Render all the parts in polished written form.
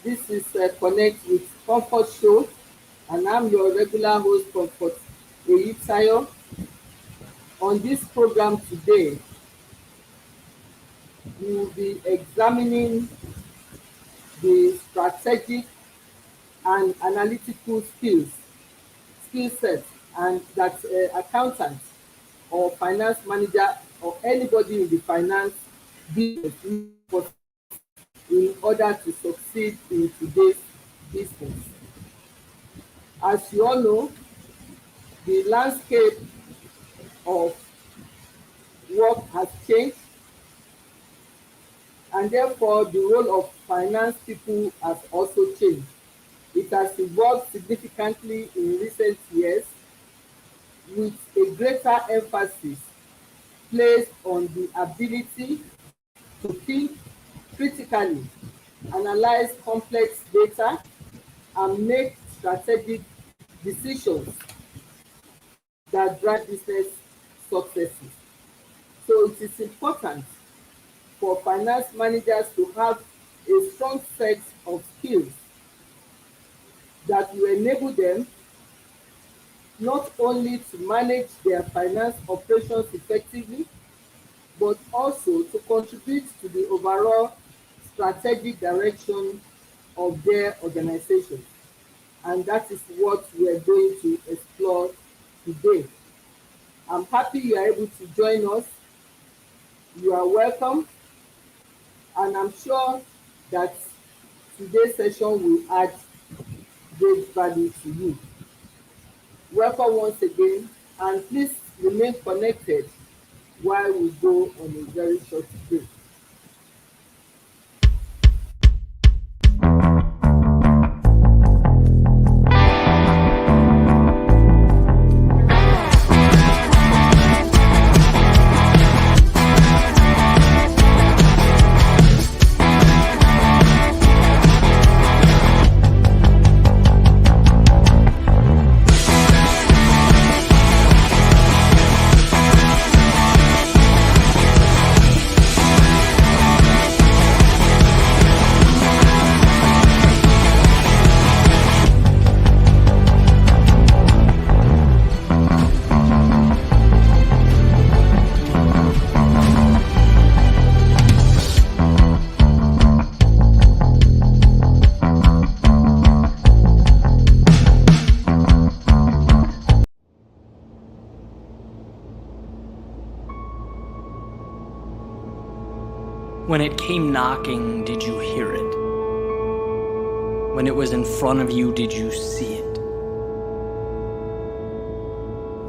This is Connect with Comfort Show, and I'm your regular host, Comfort Eyitayo. On this program today, we will be examining the strategic and analytical skill sets, and that accountant or finance manager or anybody in the finance business needs in order to succeed in today's business. As you all know, the landscape of work has changed, and therefore the role of finance people has also changed. It has evolved significantly in recent years, with a greater emphasis placed on the ability to think critically, analyze complex data, and make strategic decisions that drive business successes. So it is important for finance managers to have a strong set of skills that will enable them not only to manage their finance operations effectively, but also to contribute to the overall strategic direction of their organization. And that is what we are going to explore today. I'm happy you are able to join us. You are welcome, and I'm sure that today's session will add great value to you. Welcome once again, and please remain connected while we go on a very short break. When it came knocking, did you hear it? When it was in front of you, did you see it?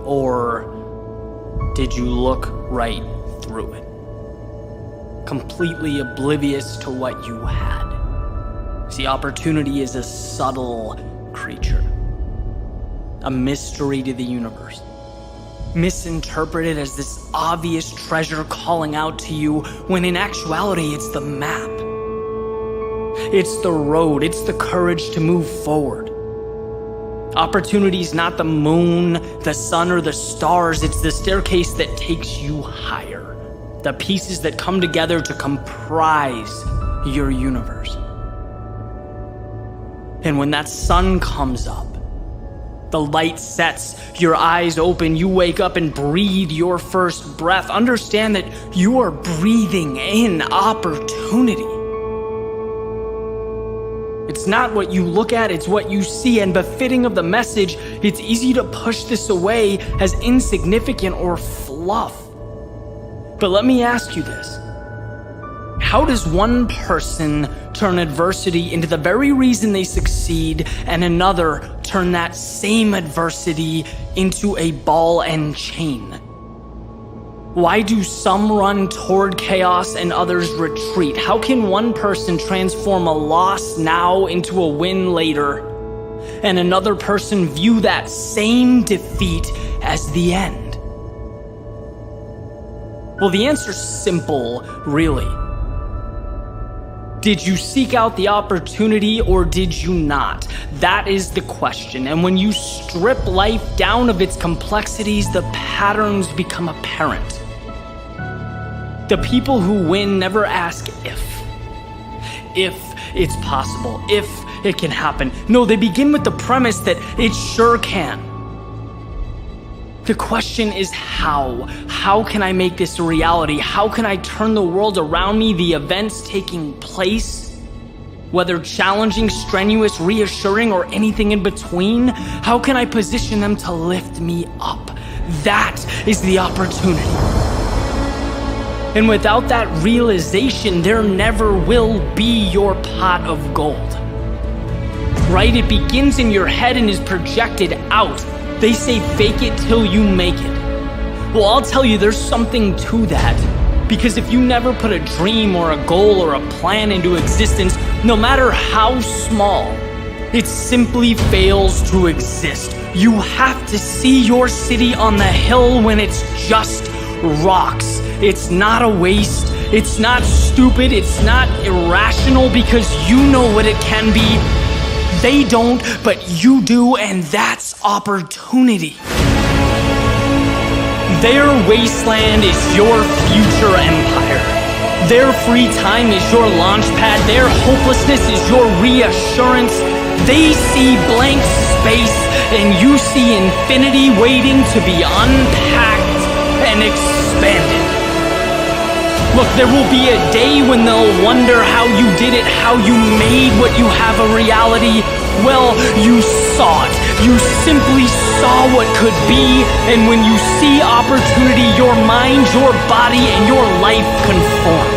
Or did you look right through it, completely oblivious to what you had? See, opportunity is a subtle creature, a mystery to the universe, misinterpreted as this obvious treasure calling out to you, when in actuality it's the map. It's the road, it's the courage to move forward. Opportunity's not the moon, the sun, or the stars. It's the staircase that takes you higher, the pieces that come together to comprise your universe. And when that sun comes up, the light sets, your eyes open, you wake up and breathe your first breath. Understand that you are breathing in opportunity. It's not what you look at, it's what you see. And befitting of the message, it's easy to push this away as insignificant or fluff. But let me ask you this. How does one person turn adversity into the very reason they succeed, and another turn that same adversity into a ball and chain? Why do some run toward chaos and others retreat? How can one person transform a loss now into a win later, and another person view that same defeat as the end? Well, the answer's simple, really. Did you seek out the opportunity, or did you not? That is the question. And when you strip life down of its complexities, the patterns become apparent. The people who win never ask if. it's possible, if it can happen. No, they begin with the premise that it sure can. The question is how? How can I make this a reality? How can I turn the world around me, the events taking place? Whether challenging, strenuous, reassuring, or anything in between, how can I position them to lift me up? That is the opportunity. And without that realization, there never will be your pot of gold. Right? It begins in your head and is projected out. They say fake it till you make it. Well, I'll tell you, there's something to that. Because if you never put a dream or a goal or a plan into existence, no matter how small, it simply fails to exist. You have to see your city on the hill when it's just rocks. It's not a waste. It's not stupid. It's not irrational because you know what it can be. They don't, but you do, and that's opportunity. Their wasteland is your future empire. Their free time is your launch pad. Their hopelessness is your reassurance. They see blank space, and you see infinity waiting to be unpacked and expanded. Look, there will be a day when they'll wonder how you did it, how you made what you have a reality. Well, you saw it. You simply saw what could be, and when you see opportunity, your mind, your body, and your life conform.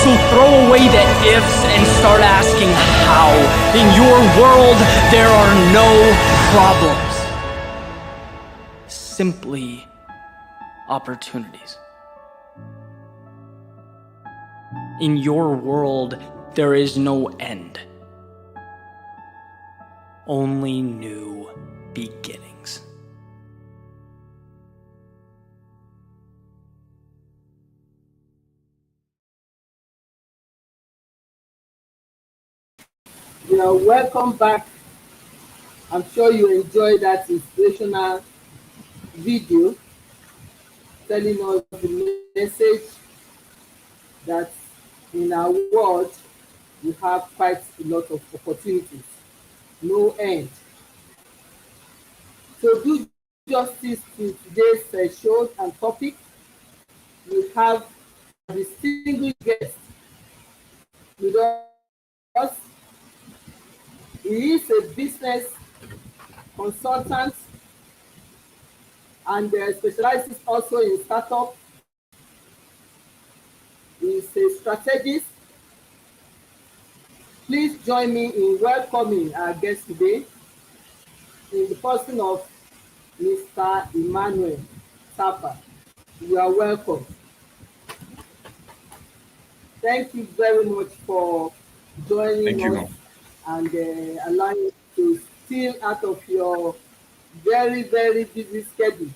So throw away the ifs and start asking how. In your world, there are no problems. Simply opportunities. In your world, there is no end. Only new beginnings. You are welcome back. I'm sure you enjoyed that inspirational video telling us the message that in our world we have quite a lot of opportunities, no end. To do justice to today's show and topic, we have a distinguished guest with us. He is a business consultant and specializes also in startup. He is a strategist. Please join me in welcoming our guest today in the person of Mr. EMMANUEL TARFA. You are welcome. Thank you very much for joining us and allowing us to steal out of your very, very busy schedule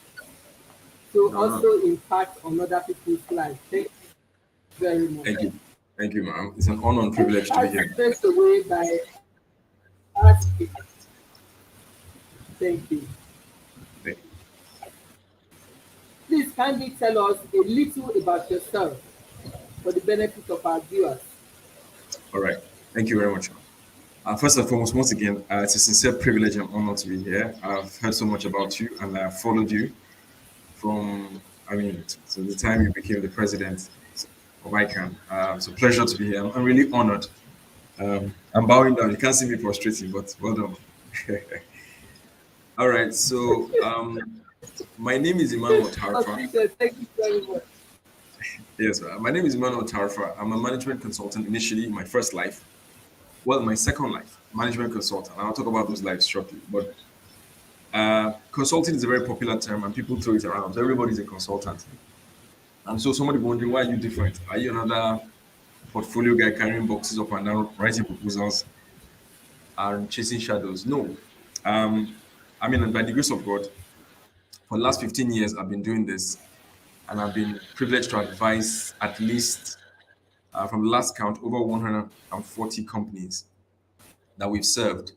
to also impact on other people's lives. Thank you very much. Thank you. Thank you, ma'am. It's an honor and privilege to be here. Straight away by asking. Thank you. Thank you. Please kindly tell us a little about yourself for the benefit of our viewers. All right. Thank you very much. First and foremost, once again, it's a sincere privilege and honor to be here. I've heard so much about you and I have followed you from, so the time you became the president of ICANN. It's a pleasure to be here. I'm really honored. I'm bowing down. You can't see me prostrating, but well done. All right. So my name is EMMANUEL TARFA. Thank you very much. Yes, my name is EMMANUEL TARFA. I'm a management consultant initially in my first life. Well, my second life, management consultant. I'll talk about those lives shortly. But consulting is a very popular term and people throw it around. So everybody's a consultant. And so somebody wondering, why are you different? Are you another portfolio guy carrying boxes up and down, writing proposals and chasing shadows? No. By the grace of God, for the last 15 years, I've been doing this. And I've been privileged to advise at least, from the last count, over 140 companies that we've served.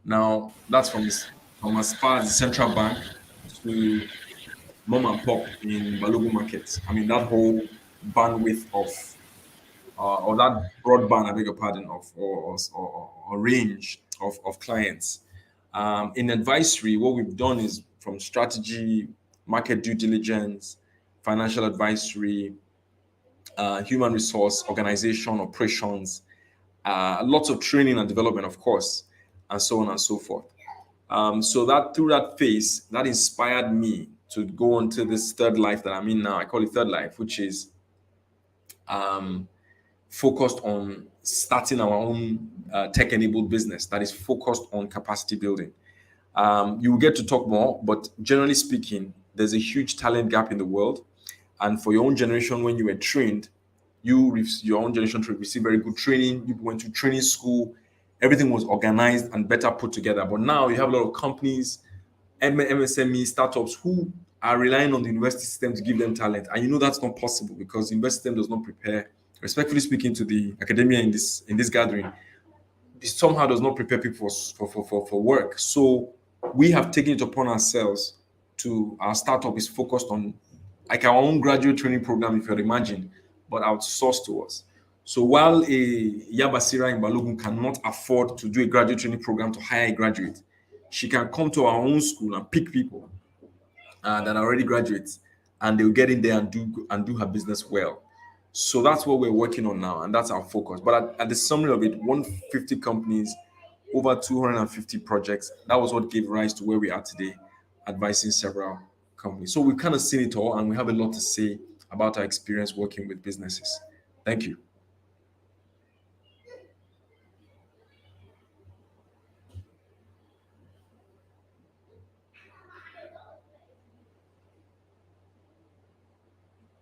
Now, that's from as far as the central bank to mom and pop in Balogun markets. That whole bandwidth of or that broadband, I beg your pardon, of or range of clients. In advisory, what we've done is from strategy, market due diligence, financial advisory, human resource, organization, operations, lots of training and development, of course, and so on and so forth. So that through that phase, that inspired me to go on to this third life that I'm in now. I call it third life, which is um, focused on starting our own tech-enabled business that is focused on capacity building. You will get to talk more, but generally speaking, there's a huge talent gap in the world. And for your own generation, when you were trained, your own generation to receive very good training. You went to training school. Everything was organized and better put together. But now you have a lot of companies, MSME startups who are relying on the university system to give them talent, and you know that's not possible because the university system does not prepare. Respectfully speaking, to the academia in this gathering, it somehow does not prepare people for work. So we have taken it upon ourselves to our startup is focused on like our own graduate training program, if you can imagine, but outsourced to us. So while a Yabasira in Balogun cannot afford to do a graduate training program to hire a graduate, she can come to our own school and pick people that are already graduates, and they'll get in there and do her business well. So that's what we're working on now, and that's our focus. But at the summary of it, 150 companies, over 250 projects. That was what gave rise to where we are today, advising several companies. So we've kind of seen it all, and we have a lot to say about our experience working with businesses. Thank you.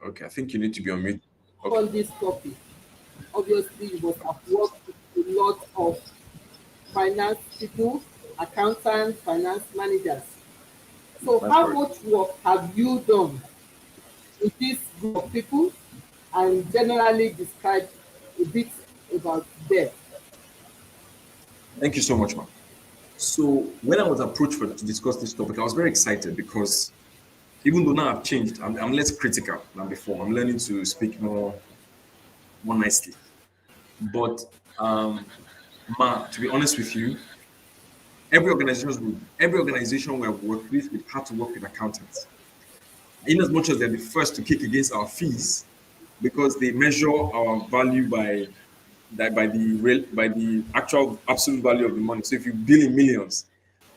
Okay, I think you need to be on mute. Okay, On this topic, obviously you must have worked with a lot of finance people, accountants, finance managers. So that's how correct. much work have you done with this group of people, and generally describe a bit about them? Thank you so much, ma'am. So when I was approached to discuss this topic, I was very excited because even though now I've changed, I'm less critical than before. I'm learning to speak more nicely. But Ma, to be honest with you, every organization we have worked with, we've had to work with accountants. In as much as they're the first to kick against our fees, because they measure our value by the actual absolute value of the money. So if you bill in millions,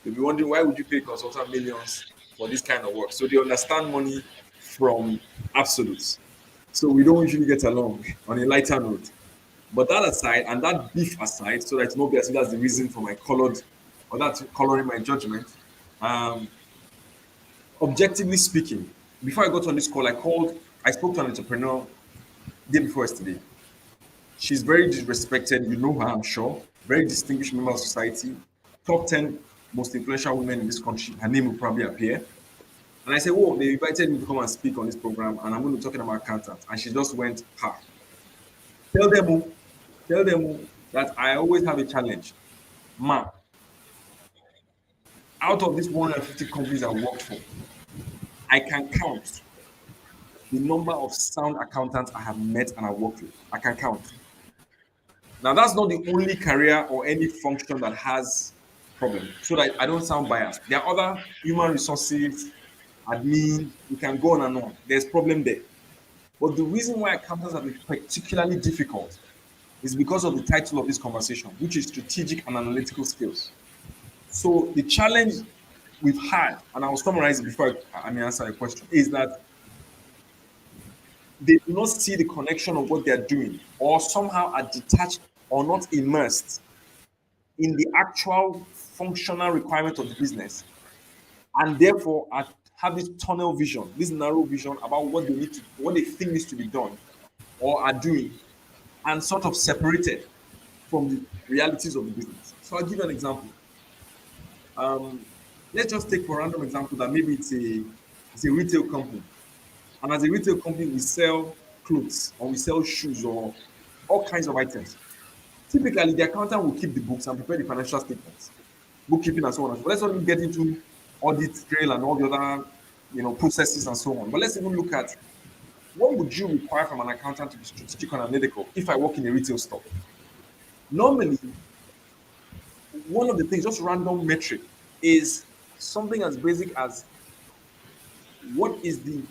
they'll be wondering why would you pay a consultant millions for this kind of work? So they understand money from absolutes. So we don't usually get along on a lighter note. But that aside, and that beef aside, so that it's not be as if that's the reason for my colored or that's coloring my judgment. Um, Objectively speaking, before I got on this call, I spoke to an entrepreneur day before yesterday. She's very disrespected. You know her, I'm sure. Very distinguished member of society, top 10 most influential women in this country. Her name will probably appear. And I said, "Whoa, they invited me to come and speak on this program, and I'm going to be talking about accountants." And she just went, "Ha, tell them, oh, tell them that I always have a challenge. Ma, out of these 150 companies I worked for, I can count the number of sound accountants I have met and I worked with. I can count. Now, that's not the only career or any function that has problem. So that I don't sound biased. There are other human resources, admin, we can go on and on. There's problem there. But the reason why accountants have been particularly difficult is because of the title of this conversation, which is strategic and analytical skills. So the challenge we've had, and I'll summarize it before I may answer your question, is that they do not see the connection of what they're doing, or somehow are detached or not immersed in the actual functional requirement of the business, and therefore have this tunnel vision, this narrow vision about what they think needs to be done or are doing, and sort of separated from the realities of the business. So I'll give you an example. Um, let's just take for a random example that maybe it's a retail company. And as a retail company, we sell clothes or we sell shoes or all kinds of items. Typically, the accountant will keep the books and prepare the financial statements, bookkeeping and so on. But let's not even get into audit trail and all the other processes and so on. But let's even look at what would you require from an accountant to be strategic and analytical if I work in a retail store? Normally, one of the things, just random metric, is something as basic as what is the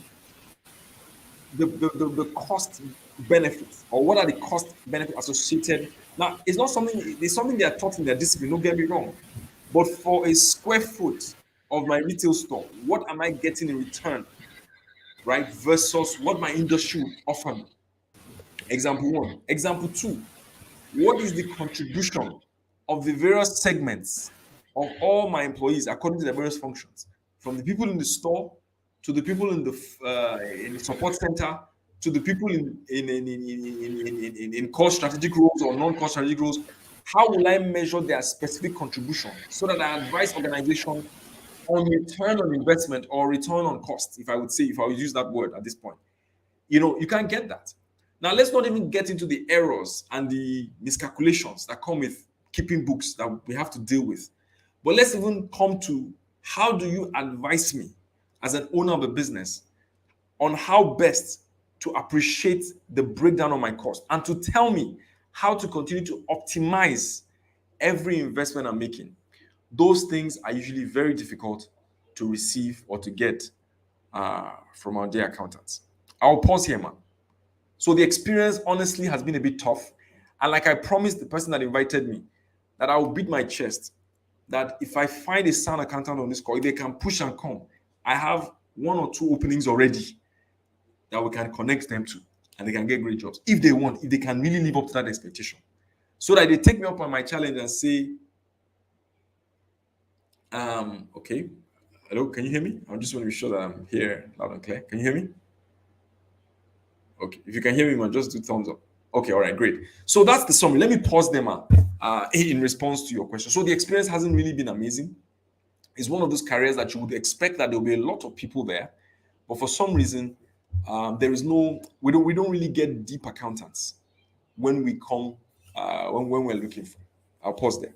cost benefits, or what are the cost benefits associated. Now, it's something they are taught in their discipline, don't get me wrong. But for a square foot of my retail store, what am I getting in return, right? Versus what my industry would offer me. Example one. Example two, what is the contribution of the various segments of all my employees according to their various functions, from the people in the store to the people in the support center to the people in core strategic roles or non-core strategic roles? How will I measure their specific contribution so that I advise organization on return on investment or return on cost, if I would say, if I would use that word at this point? You can't get that. Now, let's not even get into the errors and the miscalculations that come with keeping books that we have to deal with. But let's even come to, how do you advise me as an owner of a business on how best to appreciate the breakdown of my cost and to tell me how to continue to optimize every investment I'm making? Those things are usually very difficult to receive or to get from our dear accountants. I'll pause here, man. So the experience honestly has been a bit tough. And like I promised the person that invited me, that I will beat my chest, that if I find a sound accountant on this call, if they can push and come, I have one or two openings already that we can connect them to, and they can get great jobs if they want, if they can really live up to that expectation. So that they take me up on my challenge and say, okay, hello, can you hear me? I just want to be sure that I'm here loud and clear. Can you hear me? Okay, if you can hear me, man, just do thumbs up. Okay, all right, great. So that's the summary. Let me pause them in response to your question. So the experience hasn't really been amazing. It's one of those careers that you would expect that there'll be a lot of people there, but for some reason, there is no. We don't really get deep accountants when we come when we're looking for. I'll pause there.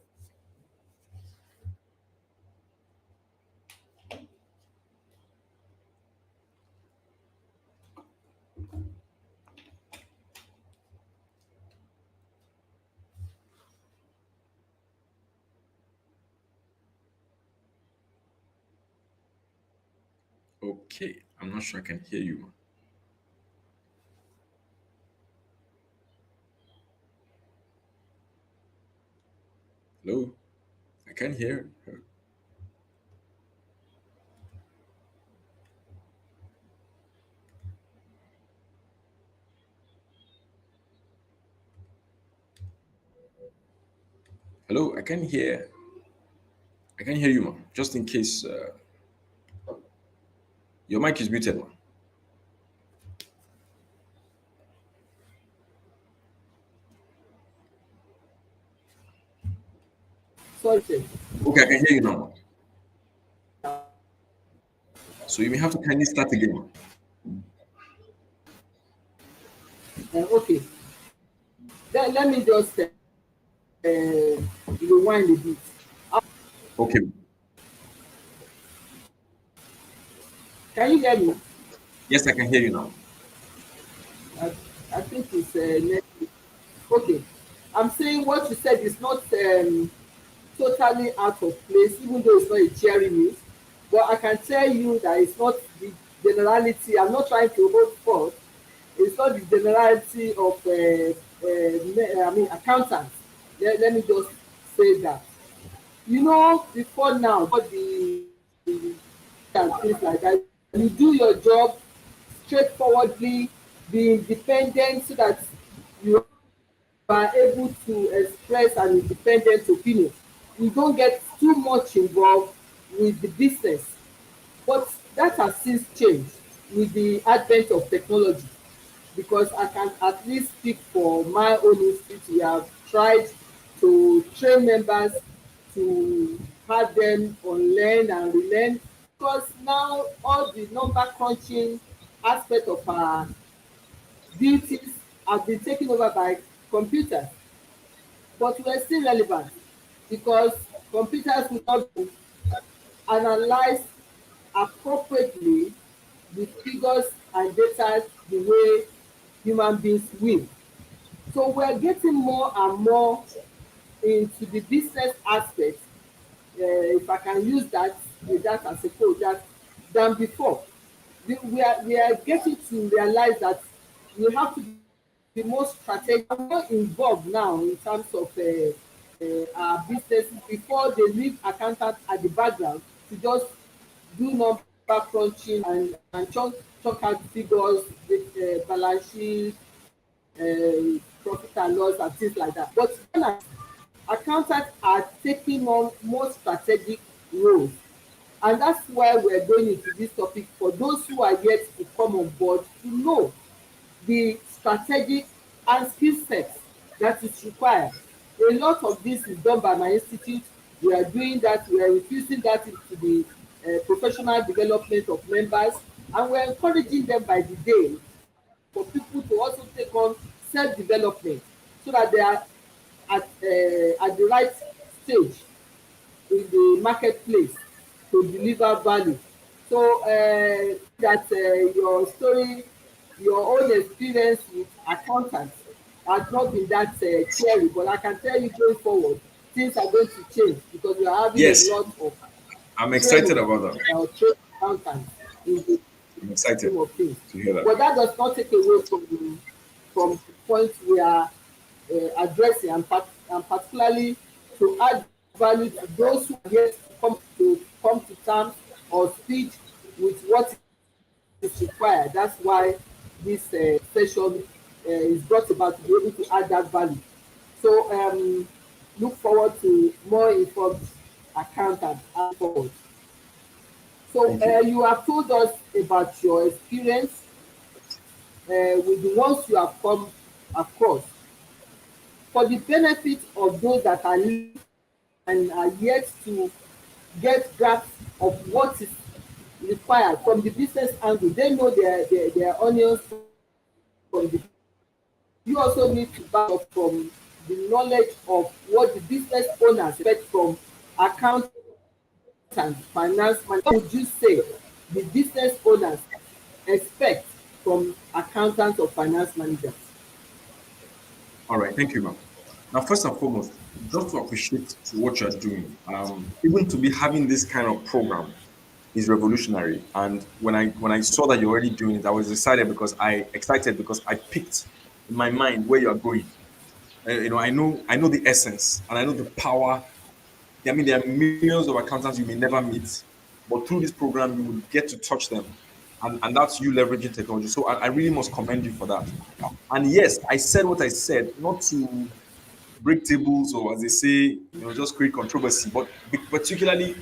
Okay, I'm not sure I can hear you, man. Hello, I can't hear her. Hello, I can't hear. I can hear you, man. Just in case your mic is muted, man. Sorry, sir. Okay, I can hear you now, man. So you may have to kindly start again, man. Okay, let me just rewind a bit. Okay. Can you hear me? Yes, I can hear you now. I, I think it's okay. I'm saying what you said is not totally out of place, even though it's not a cheery news. But I can tell you that it's not the generality. I'm not trying to hold forth. It's not the generality of accountants. Let me just say that. Before now, what the and things like that, you do your job straightforwardly, be independent so that you are able to express an independent opinion. You don't get too much involved with the business. But that has since changed with the advent of technology, because I can at least speak for my own institute. We have tried to train members to have them unlearn and relearn, because now all the number crunching aspect of our duties have been taken over by computers. But we are still relevant because computers will not analyze appropriately the figures and data the way human beings will. So we're getting more and more into the business aspect, if I can use that with that as a quote, that than before. We are getting to realize that we have to be more strategic, more involved now in terms of our businesses before they leave accountants at the background to just do number crunching and chunk out figures with balance sheet, profit and loss and things like that. But accountants are taking on more strategic roles, and that's why we're going into this topic for those who are yet to come on board to know the strategic and skill sets that is required. A lot of this is done by my institute. We are doing that. We are infusing that into the professional development of members, and we're encouraging them by the day for people to also take on self-development so that they are at the right stage in the marketplace to deliver value. So that your story, your own experience with accountants has not been that cheery, but I can tell you going forward, things are going to change because we are having a Yes, lot of I'm excited training about that. trained accountants in the I'm excited scheme of things. to hear that. But that does not take away from the point we are addressing, and particularly to add value to those who are yet to come to terms or speak with what is required. That's why this session is brought about, to be able to add that value. So look forward to more informed accountants and forward. So Thank you. you have told us about your experience with the ones you have come across. For the benefit of those that are listening and are yet to get grasp of what is required from the business angle, they know their onions from the, you also need to back up from the knowledge of what the business owners expect from accountants, finance managers. What would you say the business owners expect from accountants or finance managers? All right, thank you, ma'am. Now, first and foremost, just to appreciate what you're doing, even to be having this kind of program is revolutionary. And when I saw that you're already doing it, I was excited because I picked in my mind where you're going. I know the essence and I know the power. I mean, there are millions of accountants you may never meet, but through this program, you will get to touch them. And that's you leveraging technology. So I really must commend you for that. And yes, I said what I said, not to break tables or, as they say, just create controversy, but particularly,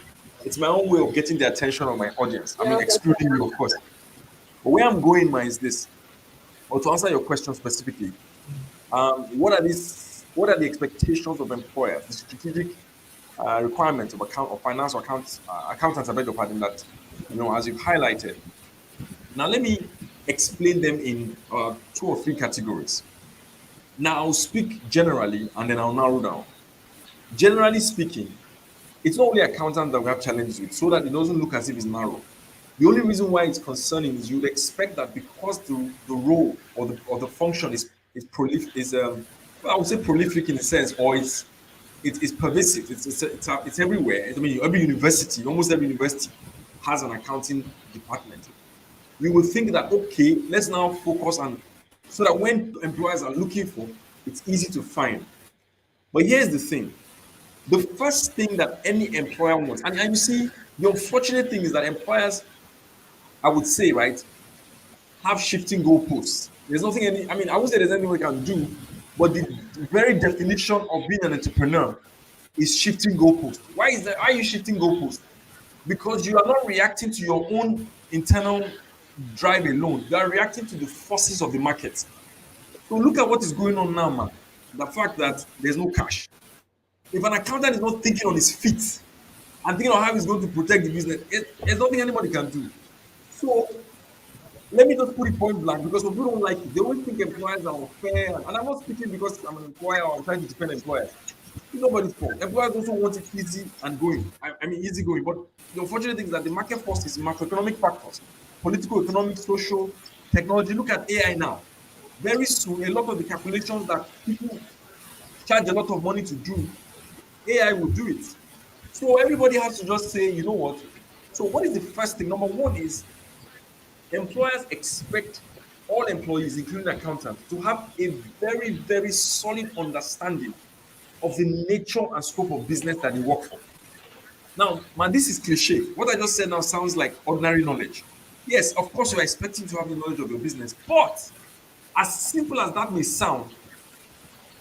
it's my own way of getting the attention of my audience. I Yeah, mean, excluding you, of course. But where I'm going, ma, is this, or to answer your question specifically, what are the expectations of employers, the strategic requirements of account of finance or accountants, I beg your pardon, that as you've highlighted. Now let me explain them in two or three categories. Now I'll speak generally and then I'll narrow down. Generally speaking, it's not only accountants that we have challenges with, so that it doesn't look as if it's narrow. The only reason why it's concerning is you'd expect that because the role or the function is prolific, well, I would say prolific in a sense, or it's pervasive. It's everywhere. I mean, almost every university has an accounting department. You will think that, okay, let's now focus on, so that when employers are looking for, it's easy to find. But here's the thing: the first thing that any employer wants, and you see, the unfortunate thing is that employers, I would say, right, have shifting goalposts. There's nothing I mean, I would say there's anything we can do, but the very definition of being an entrepreneur is shifting goalposts. Why is that? Why are you shifting goalposts? Because you are not reacting to your own internal drive alone. You are reacting to the forces of the market. So look at what is going on now, man. The fact that there's no cash. If an accountant is not thinking on his feet and thinking on how he's going to protect the business, there's nothing anybody can do. So let me just put it point blank, because some people don't like it. They always think employers are unfair. And I'm not speaking because I'm an employer or I'm trying to defend employers. It's nobody's fault. Employers also want it easy and going. I mean, easy going. But the unfortunate thing is that the market forces macroeconomic factors, political, economic, social. technology. Look at AI now. Very soon, a lot of the calculations that people charge a lot of money to do, AI will do it. So everybody has to just say, you know what? So what is the first thing? Number one is employers expect all employees, including accountants, to have a very, very solid understanding of the nature and scope of business that they work for. Now, man, this is cliche. What I just said now sounds like ordinary knowledge. Yes, of course, you're expecting to have the knowledge of your business, but as simple as that may sound,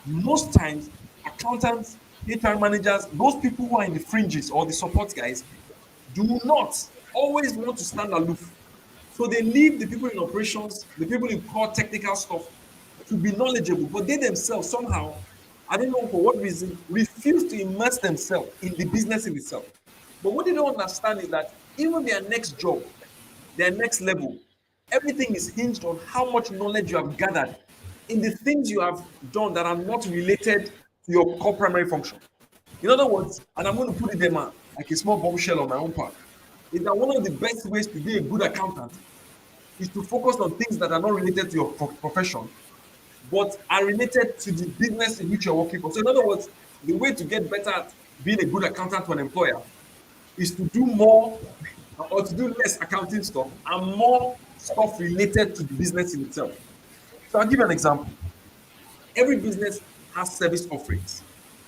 most times accountants, HR managers, those people who are in the fringes or the support guys do not always want to stand aloof. So they leave the people in operations, the people in core technical stuff to be knowledgeable, but they themselves somehow, I don't know for what reason, refuse to immerse themselves in the business in itself. But what they don't understand is that even their next job, their next level, everything is hinged on how much knowledge you have gathered in the things you have done that are not related to your core primary function. In other words, and I'm going to put it there, man, like a small bombshell on my own part, is that one of the best ways to be a good accountant is to focus on things that are not related to your profession, but are related to the business in which you're working for. So, in other words, the way to get better at being a good accountant to an employer is to do more or to do less accounting stuff and more stuff related to the business in itself. So, I'll give you an example. Every business has service offerings.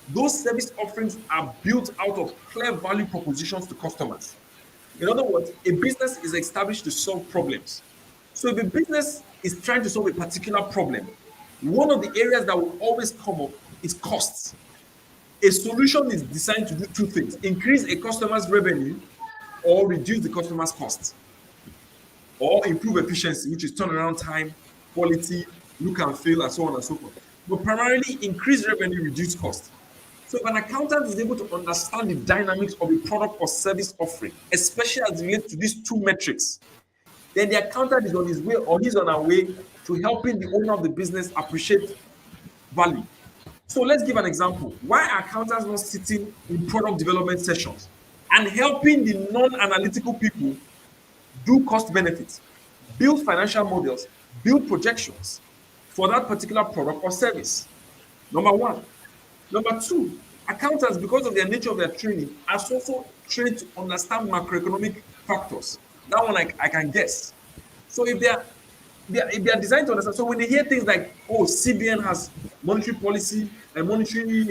Those service offerings are built out of clear value propositions to customers. In other words, a business is established to solve problems. So if a business is trying to solve a particular problem, one of the areas that will always come up is costs. A solution is designed to do two things: increase a customer's revenue or reduce the customer's costs, or improve efficiency, which is turnaround time, quality, look and feel, and so on and so forth. But primarily increase revenue, reduce cost. So if an accountant is able to understand the dynamics of a product or service offering, especially as it relates to these two metrics, then the accountant is on his way or he's on our way to helping the owner of the business appreciate value. So let's give an example. Why are accountants not sitting in product development sessions and helping the non-analytical people do cost benefits, build financial models, build projections for that particular product or service? Number one. Number two, accountants, because of their nature of their training, are also trained to understand macroeconomic factors. That one I can guess. So if they are designed to understand, so when they hear things like, oh, CBN has monetary policy and monetary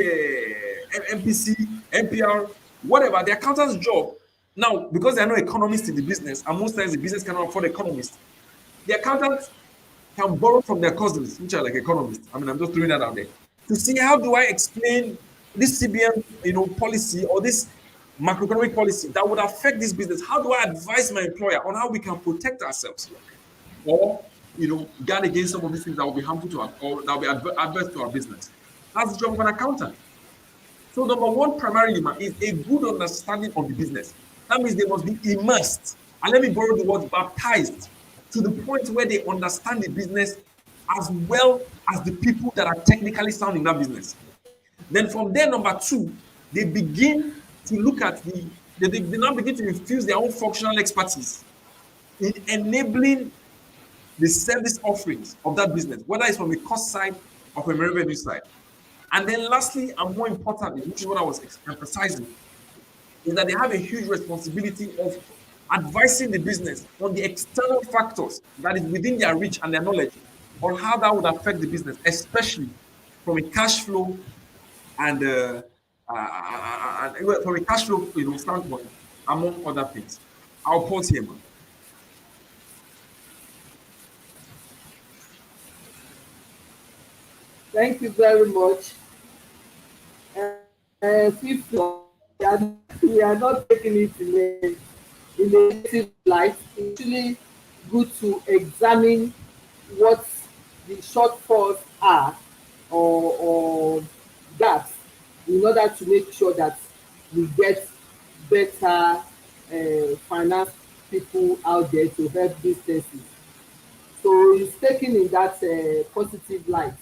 MPC, NPR, whatever, the accountant's job now, because they are not economists in the business, and most times the business cannot afford economists, the accountant can borrow from their cousins, which are like economists. I mean, I'm just throwing that out there to see how do I explain this CBN, policy or this macroeconomic policy that would affect this business. How do I advise my employer on how we can protect ourselves, or guard against some of these things that will be harmful to us or that will be adverse to our business? That's the job of an accountant. So number one, primarily, is a good understanding of the business. That means they must be immersed, and let me borrow the word baptized, to the point where they understand the business as well as the people that are technically sound in that business. Then from there, number two, they begin to look at they now begin to infuse their own functional expertise in enabling the service offerings of that business, whether it's from a cost side or from a revenue side. And then lastly, and more importantly, which is what I was emphasizing, is that they have a huge responsibility of advising the business on the external factors that is within their reach and their knowledge on how that would affect the business, especially from a cash flow and from a cash flow standpoint, among other things. I'll pause here, man. Thank you very much. Feel free. We are not taking it in a negative light. It's really good to examine what the shortfalls are, or gaps, in order to make sure that we get better finance people out there to help businesses. So it's taken in that positive light.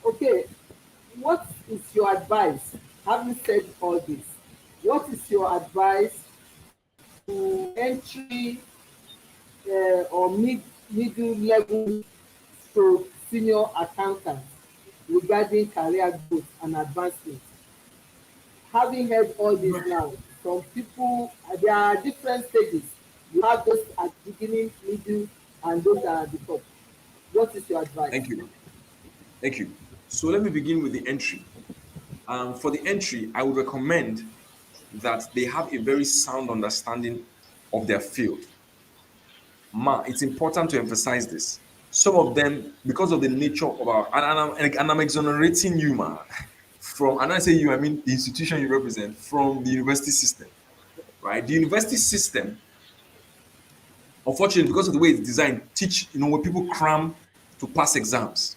Okay, what is your advice? Having said all this, what is your advice to entry or mid middle level stroke senior accountants regarding career growth and advancement. Having heard all this now, some people, there are different stages. You have those at the beginning, middle, and those that are at the top. What is your advice? Thank you. Thank you. So let me begin with the entry. For the entry, I would recommend that they have a very sound understanding of their field. It's important to emphasize this. Some of them, because of the nature of our, and I'm exonerating you, man, from, and I say you, I mean the institution you represent, from the university system, right? The university system, unfortunately, because of the way it's designed, teach, when people cram to pass exams.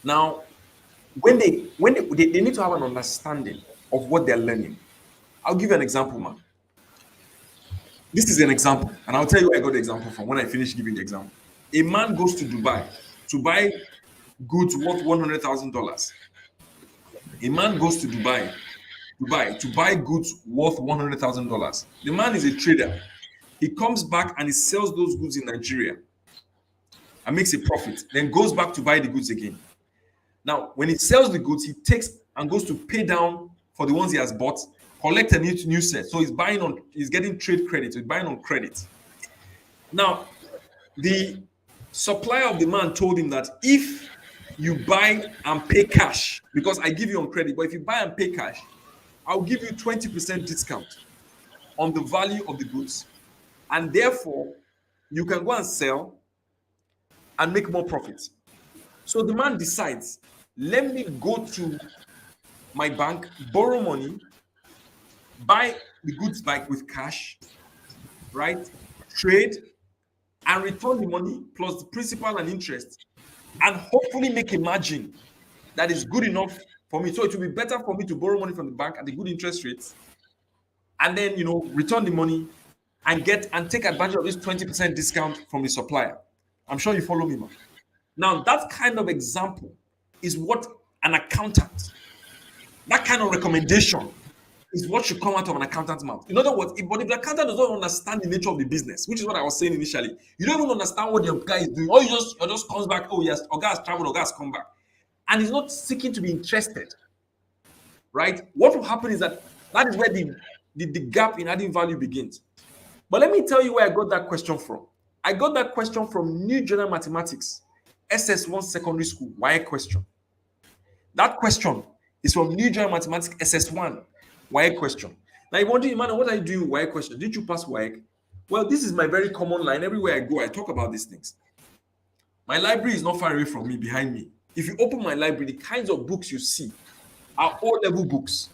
Now, they need to have an understanding of what they're learning. I'll give you an example, man. This is an example, and I'll tell you where I got the example from when I finish giving the example. A man goes to Dubai to buy goods worth $100,000. A man goes to Dubai to buy goods worth $100,000. The man is a trader. He comes back and he sells those goods in Nigeria and makes a profit, then goes back to buy the goods again. Now, when he sells the goods, he takes and goes to pay down for the ones he has bought, collect a new set. So he's getting trade credit, so he's buying on credit. Now, the supplier of the man told him that if you buy and pay cash, because I give you on credit, but if you buy and pay cash, I'll give you 20% discount on the value of the goods. And therefore, you can go and sell and make more profits. So the man decides, let me go to my bank, borrow money, buy the goods back with cash, right? Trade and return the money plus the principal and interest, and hopefully make a margin that is good enough for me. So it will be better for me to borrow money from the bank at the good interest rates, and then return the money and take advantage of this 20% discount from the supplier. I'm sure you follow me, man. Now, that kind of example is what an accountant, that kind of recommendation is what should come out of an accountant's mouth. In other words, if the accountant does not understand the nature of the business, which is what I was saying initially, you don't even understand what your guy is doing, or you just comes back, oh yes, Oga has traveled, Oga has come back, and he's not seeking to be interested, right? What will happen is that is where the gap in adding value begins. But let me tell you where I got that question from. I got that question from New General Mathematics, SS1 secondary school, why question? That question is from New General Mathematics SS1, why question? Now you wonder, man, what are you doing? Why question? Did you pass why? Well, this is my very common line. Everywhere I go, I talk about these things. My library is not far away from me, behind me. If you open my library, the kinds of books you see are O-level books.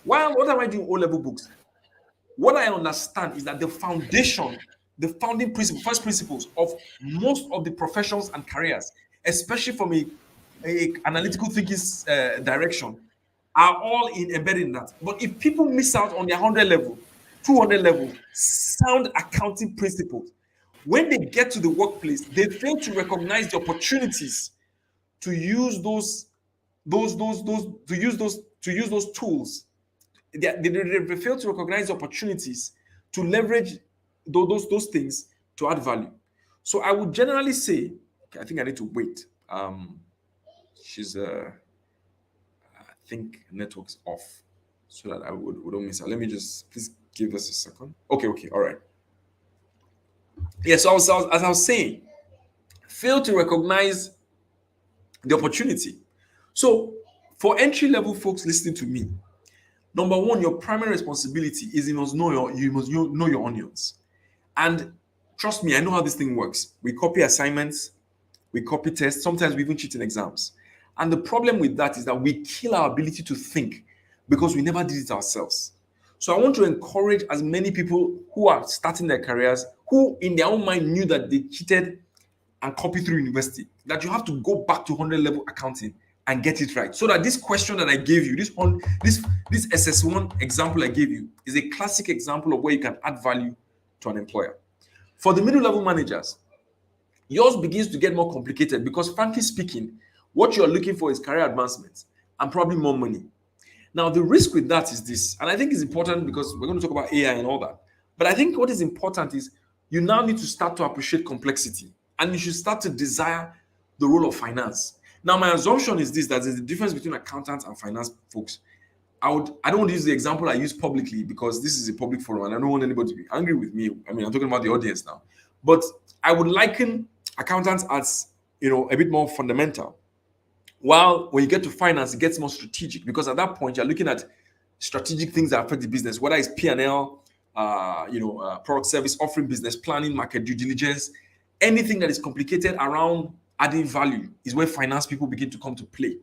What am I doing O-level books? What I understand is that the foundation, the founding principle, first principles of most of the professions and careers, especially from a analytical thinking direction, are all embedded in that. But if people miss out on their 100 level, 200 level, sound accounting principles, when they get to the workplace, they fail to recognize the opportunities to use those tools. They fail to recognize opportunities to leverage those things to add value. So I would generally say, okay, I think I need to wait. She's I think network's off, so that I wouldn't miss her. Let me just please give us a second. Okay, all right. Yeah, so as I was saying, fail to recognize the opportunity. So for entry level folks listening to me, number one, your primary responsibility is you must know your onions. And trust me, I know how this thing works. We copy assignments, we copy tests, sometimes we even cheat in exams. And the problem with that is that we kill our ability to think because we never did it ourselves. So I want to encourage as many people who are starting their careers, who in their own mind knew that they cheated and copied through university, that you have to go back to 100 level accounting and get it right. So that this question that I gave you, this SS1 example I gave you, is a classic example of where you can add value to an employer. For the middle level managers, yours begins to get more complicated because, frankly speaking, what you're looking for is career advancement and probably more money. Now, the risk with that is this, and I think it's important because we're going to talk about AI and all that. But I think what is important is you now need to start to appreciate complexity. and you should start to desire the role of finance. Now, my assumption is this: that there's a difference between accountants and finance folks. I don't want to use the example I use publicly because this is a public forum and I don't want anybody to be angry with me. I mean, I'm talking about the audience now. But I would liken accountants as, a bit more fundamental. While when you get to finance, it gets more strategic because at that point you're looking at strategic things that affect the business, whether it's P&L, product service offering, business planning, market due diligence, anything that is complicated around adding value is where finance people begin to come to play.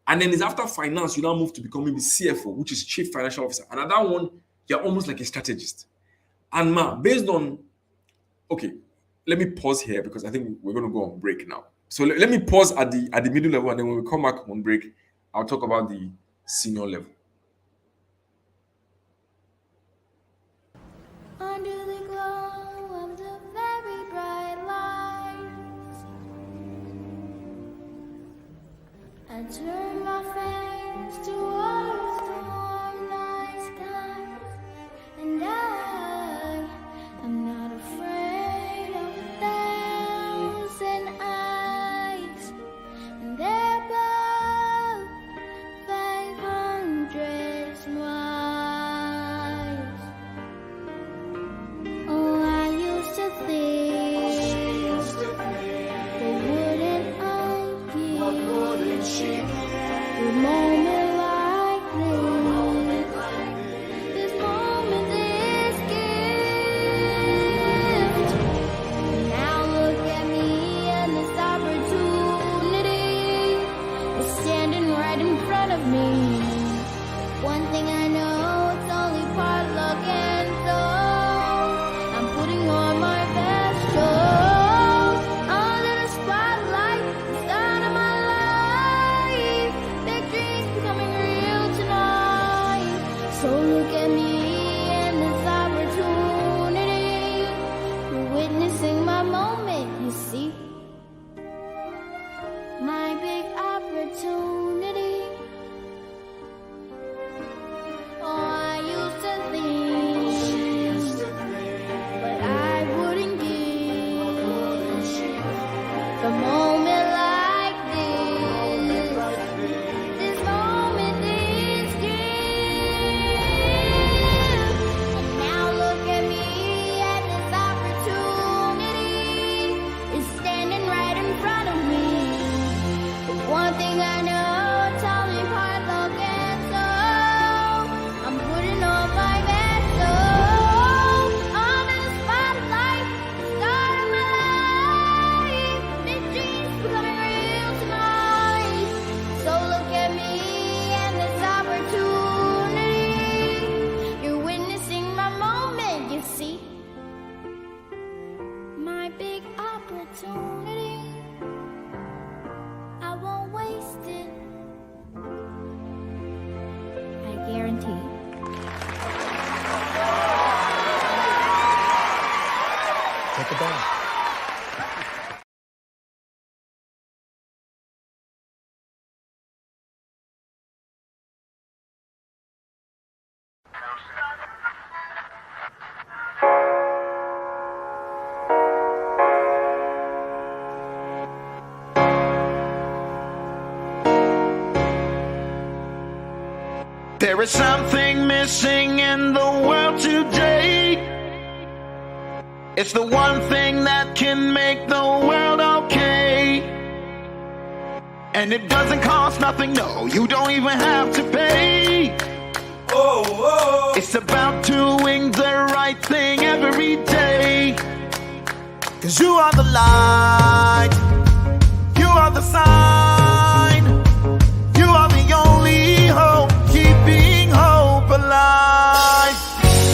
And then it's after finance, you now move to becoming the CFO, which is Chief Financial Officer. And at that one, you're almost like a strategist. And based on, okay, let me pause here because I think we're going to go on break now. So let me pause at the middle level, and then when we come back on break, I'll talk about the senior level. Under the glow of the very bright lights, I turn my face towards the warm night skies, and I am not afraid of 1,000 eyes, and they're above 500 smiles. Oh, I used to think, but wouldn't I give a moment like this moment, this gift? Now look at me and this opportunity is standing right in front of me. One thing I know, it's only part luck and soul. I'm putting on my best show under the spotlight, the start of my life. Big dreams becoming real tonight. So look at me and this opportunity. You're witnessing my moment, you see. My big opportunity. Oh, I used to think, but I wouldn't give the moment like this moment, this gift. And now look at me and this opportunity is standing right in front of me. But one thing I know, it's only part luck and soul. I'm putting on my best show under the spotlight, start of my life. Big dreams becoming real tonight. So look at me and this opportunity. You're witnessing my moment, you see. My big opportunity. I won't waste it. I guarantee. Take it down. There is something missing in the world today. It's the one thing that can make the world okay. And it doesn't cost nothing, no, you don't even have to pay. It's about doing the right thing every day. 'Cause you are the light, you are the sign, you are the only hope, keeping hope alive.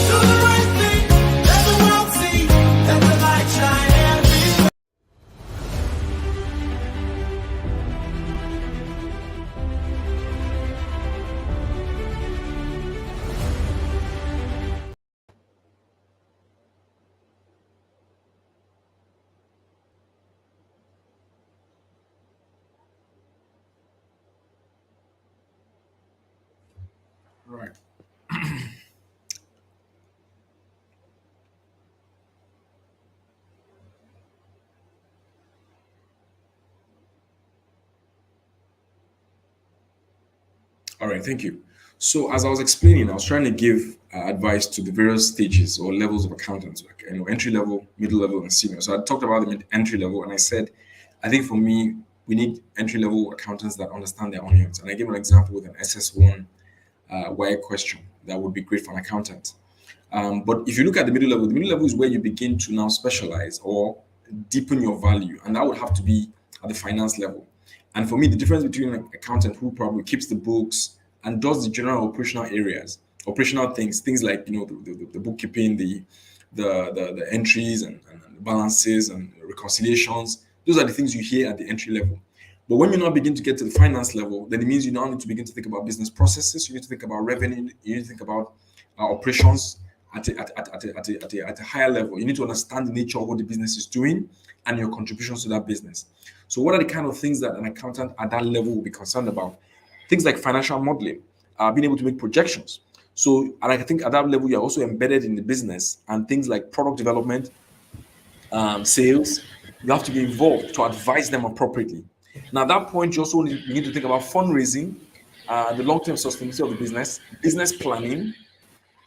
Do the right thing, let the world see, let the light shine everywhere. Right. All right, thank you. So as I was explaining, I was trying to give advice to the various stages or levels of accountants, like entry level, middle level, and senior. So I talked about the entry level, and I said, I think for me, we need entry level accountants that understand their onions. And I gave an example with an SS1 wire question that would be great for an accountant. But if you look at the middle level is where you begin to now specialize or deepen your value, and that would have to be at the finance level. And for me, the difference between an accountant who probably keeps the books and does the general operational areas, operational things like the bookkeeping, the entries and balances and reconciliations. Those are the things you hear at the entry level. But when you now begin to get to the finance level, then it means you now need to begin to think about business processes. You need to think about revenue. You need to think about operations at a higher level. You need to understand the nature of what the business is doing and your contributions to that business. So, what are the kind of things that an accountant at that level will be concerned about? Things like financial modeling, being able to make projections. So, and I think at that level, you're also embedded in the business and things like product development, sales. You have to be involved to advise them appropriately. Now, at that point, you also need to think about fundraising, the long-term sustainability of the business planning,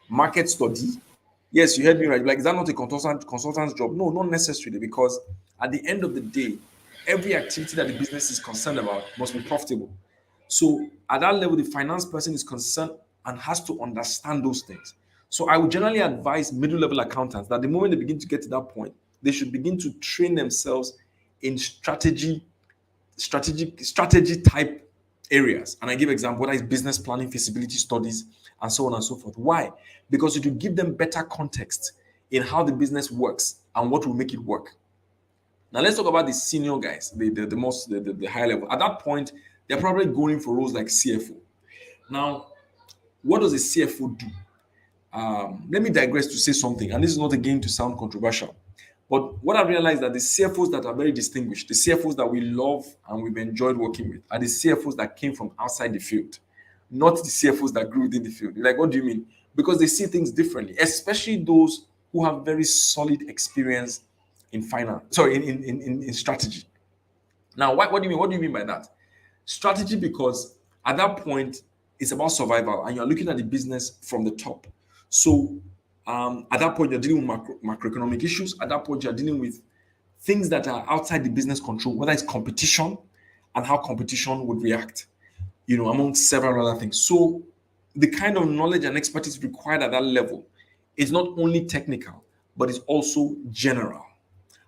market study. Yes, you heard me right. Like, is that not a consultant's job? No, not necessarily, because at the end of the day, every activity that the business is concerned about must be profitable. So at that level, the finance person is concerned and has to understand those things. So I would generally advise middle level accountants that the moment they begin to get to that point, they should begin to train themselves in strategy type areas. And I give example, whether it's business planning, feasibility studies, and so on and so forth. Why? Because it will give them better context in how the business works and what will make it work. Now let's talk about the senior guys, the higher level. At that point, they're probably going for roles like CFO. Now, what does a CFO do? Let me digress to say something, and this is not again to sound controversial. But what I realized that the CFOs that are very distinguished, the CFOs that we love and we've enjoyed working with, are the CFOs that came from outside the field, not the CFOs that grew within the field. You're like, what do you mean? Because they see things differently, especially those who have very solid experience in finance, sorry, in strategy. Now, what do you mean? What do you mean by that? Strategy, because at that point, it's about survival and you're looking at the business from the top. So at that point, you're dealing with macroeconomic issues. At that point, you're dealing with things that are outside the business control, whether it's competition and how competition would react, among several other things. So the kind of knowledge and expertise required at that level is not only technical, but it's also general.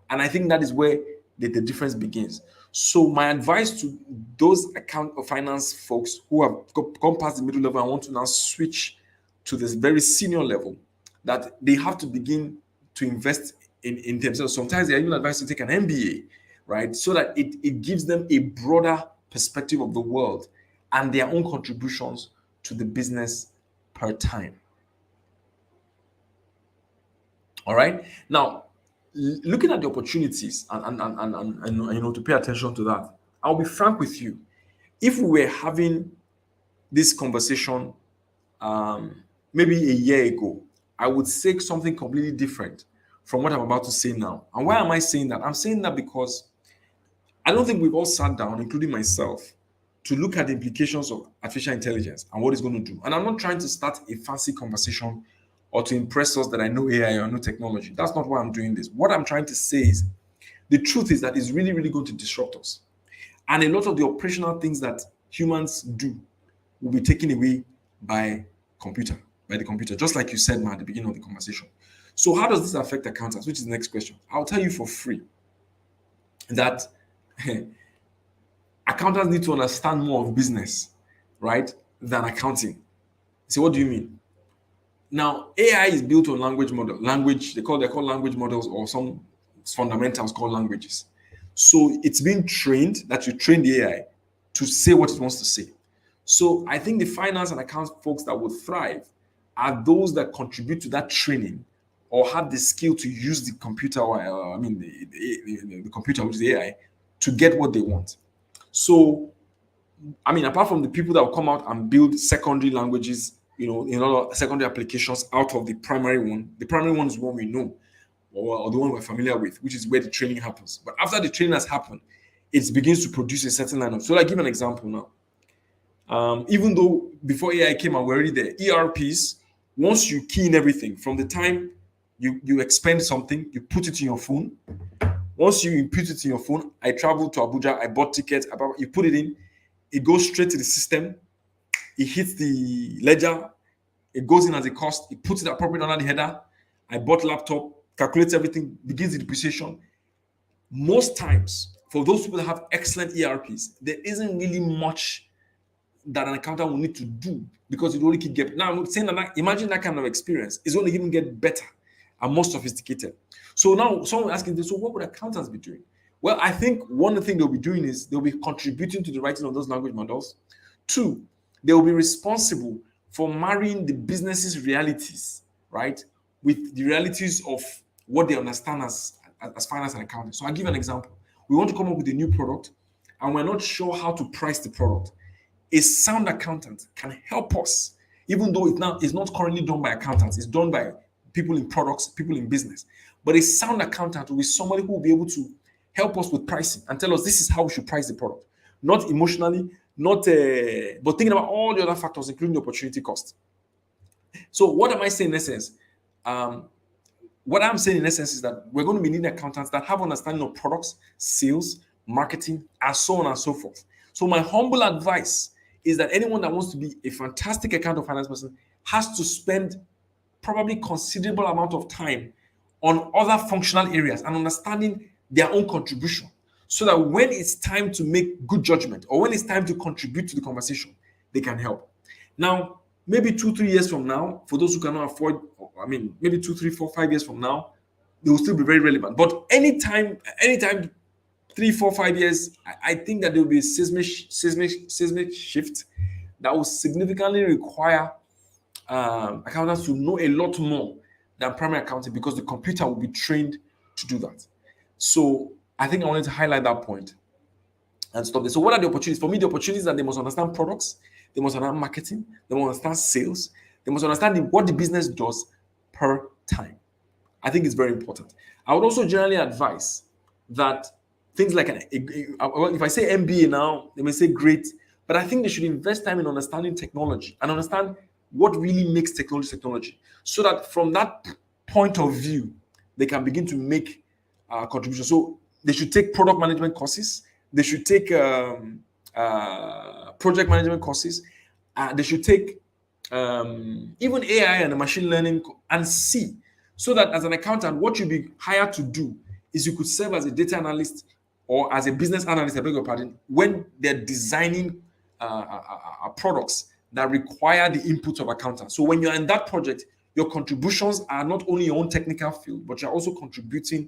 And I think that is where the difference begins. So my advice to those account or finance folks who have gone past the middle level and want to now switch to this very senior level, that they have to begin to invest in themselves. Sometimes they are even advised to take an MBA, right? So that it gives them a broader perspective of the world and their own contributions to the business per time. All right. Now, looking at the opportunities and to pay attention to that, I'll be frank with you. If we were having this conversation maybe a year ago, I would say something completely different from what I'm about to say now. And why am I saying that? I'm saying that because I don't think we've all sat down, including myself, to look at the implications of artificial intelligence and what it's going to do. And I'm not trying to start a fancy conversation or to impress us that I know AI or know technology. That's not why I'm doing this. What I'm trying to say is the truth is that it's really, really going to disrupt us. And a lot of the operational things that humans do will be taken away by the computer, just like you said, man, at the beginning of the conversation. So how does this affect accountants? Which is the next question. I'll tell you for free that accountants need to understand more of business, right, than accounting. So what do you mean? Now, AI is built on they're called language models, or some fundamentals called languages. So it's being trained, that you train the AI to say what it wants to say. So I think the finance and accounts folks that will thrive are those that contribute to that training or have the skill to use the computer, the computer, which is the AI, to get what they want. So, apart from the people that will come out and build secondary languages, in other secondary applications out of the primary one is one we know, or the one we're familiar with, which is where the training happens. But after the training has happened, it begins to produce a certain line of. So, I give an example now. Even though before AI came out, we're already there. ERPs, once you key in everything, from the time you expend something, you put it in your phone. Once you input it in your phone, I traveled to Abuja, I bought tickets, you put it in, it goes straight to the system, it hits the ledger, it goes in as a cost, it puts it appropriate under the header. I bought laptop, calculates everything, begins the depreciation. Most times, for those people that have excellent ERPs, there isn't really much that an accountant will need to do because it only keep get. Now I'm saying that imagine that kind of experience is only even get better and more sophisticated. So now someone asking this, so what would accountants be doing? Well, I think one of the things they'll be doing is they'll be contributing to the writing of those language models. Two, they will be responsible for marrying the business's realities, right, with the realities of what they understand as finance and accounting. So I'll give you an example. We want to come up with a new product and we're not sure how to price the product. A sound accountant can help us, even though it's not currently done by accountants, it's done by people in products, people in business. But a sound accountant will be somebody who will be able to help us with pricing and tell us this is how we should price the product. Not emotionally, not but thinking about all the other factors, including the opportunity cost. So what am I saying in essence? What I'm saying in essence is that we're going to be needing accountants that have understanding of products, sales, marketing, and so on and so forth. So my humble advice is that anyone that wants to be a fantastic accountant or finance person has to spend probably considerable amount of time on other functional areas and understanding their own contribution so that when it's time to make good judgment or when it's time to contribute to the conversation, they can help. Now, maybe 2-3 years from now, for those who cannot afford, maybe 2-3-4-5 years from now, they will still be very relevant. But anytime 3-4-5 years, I think that there will be a seismic shift that will significantly require accountants to know a lot more than primary accounting because the computer will be trained to do that. So I think I wanted to highlight that point and stop there. So what are the opportunities? For me, the opportunities that they must understand products, they must understand marketing, they must understand sales, they must understand what the business does per time. I think it's very important. I would also generally advise that things like if I say MBA now, they may say great, but I think they should invest time in understanding technology and understand what really makes technology, so that from that point of view, they can begin to make contributions. So they should take product management courses, they should take project management courses, they should take even AI and machine learning and see, so that as an accountant, what you'll be hired to do is you could serve as a data analyst or as a business analyst, I beg your pardon, when they're designing products that require the input of accountants. So when you're in that project, your contributions are not only your own technical field, but you're also contributing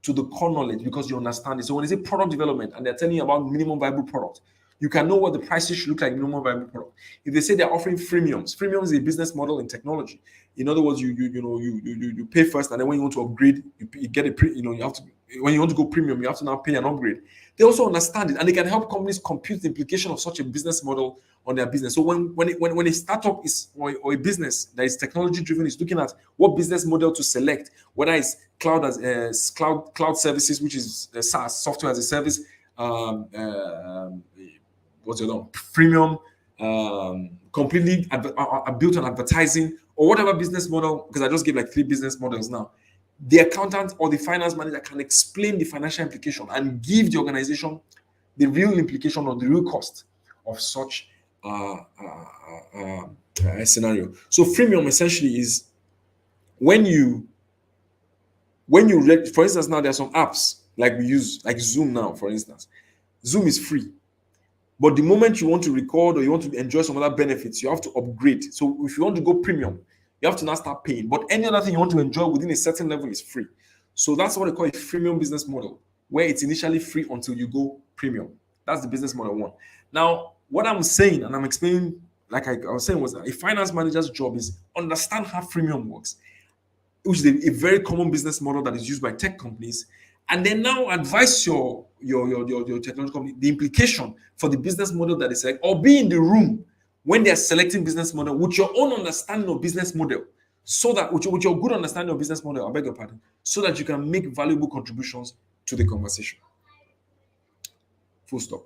to the core knowledge because you understand it. So when they say product development and they're telling you about minimum viable product, you can know what the prices should look like minimum viable product. If they say they're offering freemiums is a business model in technology. In other words, you pay first, and then when you want to upgrade, you get you have to. When you want to go premium, you have to now pay an upgrade. They also understand it, and they can help companies compute the implication of such a business model on their business. So when a startup is or a business that is technology driven is looking at what business model to select, whether it's cloud cloud services, which is SaaS, software as a service, what's your name? Premium, completely built on advertising or whatever business model. Because I just gave like 3 business models now. The accountant or the finance manager can explain the financial implication and give the organization the real implication or the real cost of such a scenario. So freemium essentially is when you for instance, now there are some apps like we use, like Zoom now, for instance. Zoom is free. But the moment you want to record or you want to enjoy some other benefits, you have to upgrade. So if you want to go premium, you have to now start paying. But any other thing you want to enjoy within a certain level is free. So that's what they call a freemium business model, where it's initially free until you go premium. That's the business model one. Now, what I'm saying, and I'm explaining, like I was saying, was that a finance manager's job is understand how freemium works, which is a very common business model that is used by tech companies, and then now advise your technology company the implication for the business model that they select, or be in the room when they are selecting business model with your own understanding of business model, so that with your good understanding of business model, I beg your pardon, so that you can make valuable contributions to the conversation. Full stop.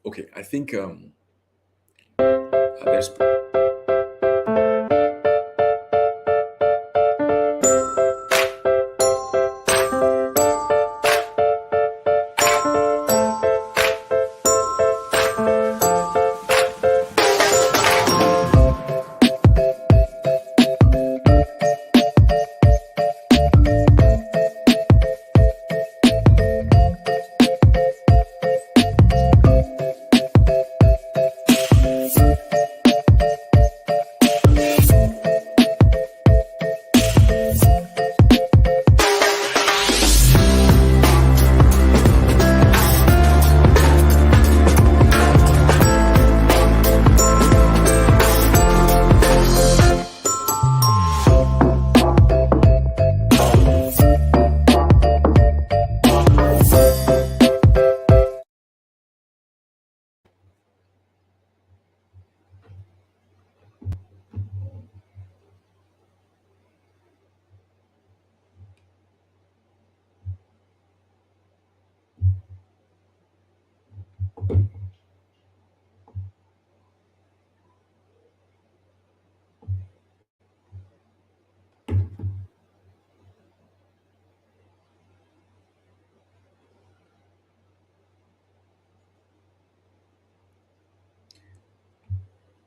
Okay, I think there's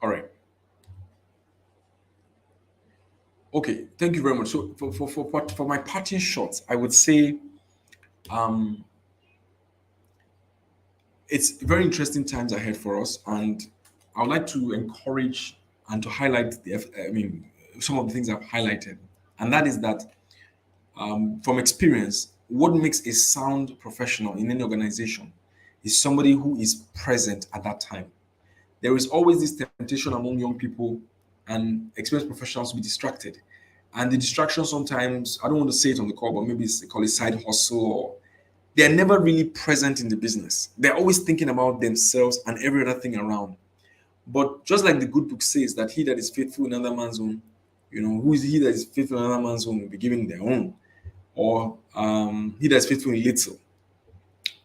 all right. Okay, thank you very much. So for my parting shots, I would say um, it's very interesting times ahead for us, and I would like to encourage and to highlight I mean, some of the things I've highlighted, and that is that from experience, what makes a sound professional in any organization is somebody who is present at that time. There is always this temptation among young people and experienced professionals to be distracted. And the distraction sometimes, I don't want to say it on the call, but maybe it's they call it side hustle, or they're never really present in the business. They're always thinking about themselves and every other thing around. But just like the good book says that he that is faithful in another man's home, who is he that is faithful in another man's home will be given their own, or he that is faithful in little.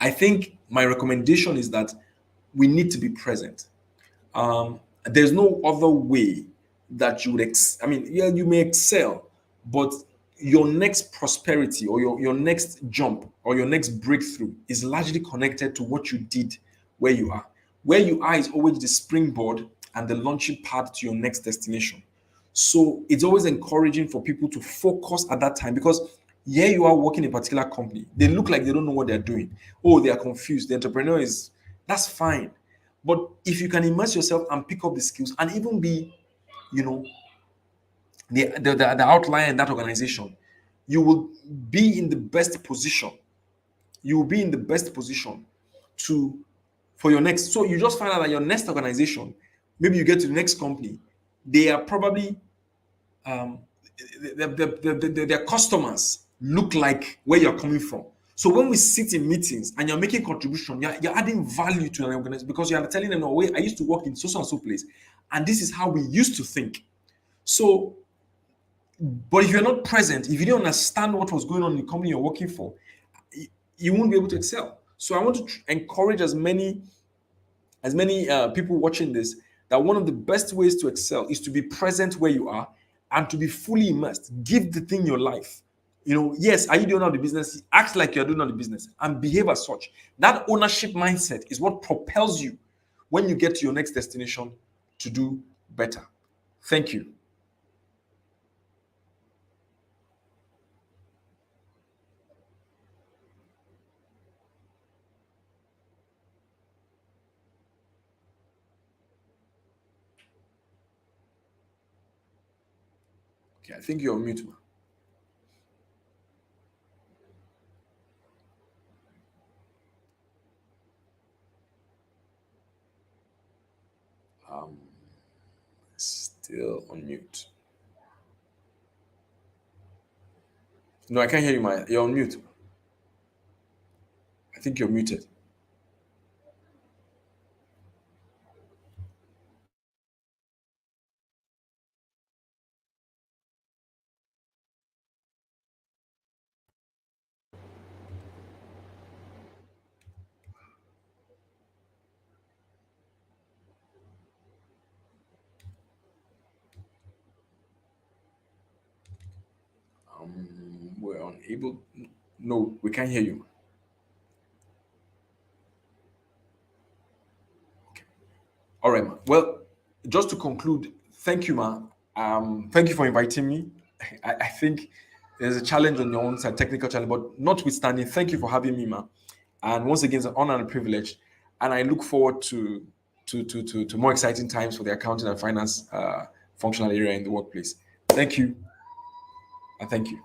I think my recommendation is that we need to be present. There's no other way that you would I mean, yeah, you may excel, but your next prosperity or your next jump or your next breakthrough is largely connected to what you did where you are. Where you are is always the springboard and the launching pad to your next destination. So it's always encouraging for people to focus at that time, because here you are working in a particular company. They look like they don't know what they're doing. Oh, they are confused. The entrepreneur is, that's fine. But if you can immerse yourself and pick up the skills and even be, you know, the outlier in that organization, you will be in the best position. You will be in the best position to for your next. So you just find out that your next organization, maybe you get to the next company, they are probably um, their customers look like where you're coming from. So when we sit in meetings and you're making contribution, you're adding value to an organization, because you are telling them, no, wait, I used to work in so and so place, and this is how we used to think. So, but if you're not present, if you don't understand what was going on in the company you're working for, you won't be able to excel. So I want to encourage as many people watching this, that one of the best ways to excel is to be present where you are and to be fully immersed. Give the thing your life. Yes, are you doing all the business? Act like you're doing all the business and behave as such. That ownership mindset is what propels you when you get to your next destination to do better. Thank you. Okay, I think you're on mute, man. Um, Still on mute. No, I can't hear you, man. You're on mute. I think you're muted. able? No, we can't hear you. Okay. All right, ma. Well, just to conclude, thank you, ma. Thank you for inviting me. I think there's a challenge on your own side, technical challenge, but notwithstanding, thank you for having me, ma. And once again, it's an honor and a privilege. And I look forward to more exciting times for the accounting and finance functional area in the workplace. Thank you. And thank you.